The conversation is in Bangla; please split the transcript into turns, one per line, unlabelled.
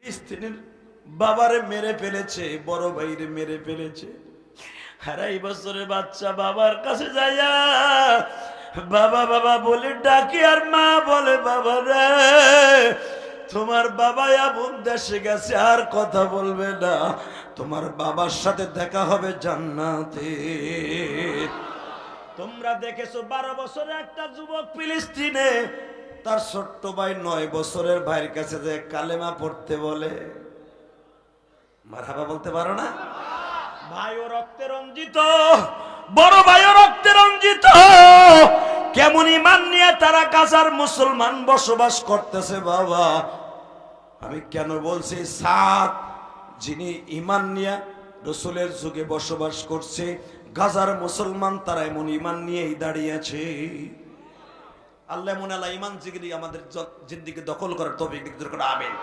ফিলিস্তিনের বাবারে মেরে ফেলেছে, বড় ভাইরে মেরে ফেলেছে। 2.5 বছরের বাচ্চা বাবার কাছে যাইয়া বাবা বাবা বলে ডাকি, আর মা বলে বাবা রে তোমার বাবা এমন দেশে গেছে আর কথা বলবে না, তোমার বাবার সাথে দেখা হবে জান্নাতে। তোমরা দেখেছো 12 বছরের একটা যুবক ফিলিস্তিনে তার ছোট্ট ভাই 9 বছরের ভাইয়ের কাছে যে কালেমা পড়তে বলে, মারহাবা বলতে পারো না? ভাইও রক্তে রঞ্জিত, বড় ভাইও রক্তে রঞ্জিত। কেমন ঈমান নিয়ে তারা গাজার মুসলমান বসবাস করতেছে বাবা। আমি কেন বলছি, সাত যিনি ঈমান নিয়ে রাসূলের যুগে বসবাস করছে, গাজার মুসলমান তারা এমন ঈমান নিয়েই দাঁড়িয়েছে। আল্লাহ মনে আল্লাহ ঈমান জিগরি আমাদের জিন্দেগি দখল করার তৌফিক দিতে, আমিন।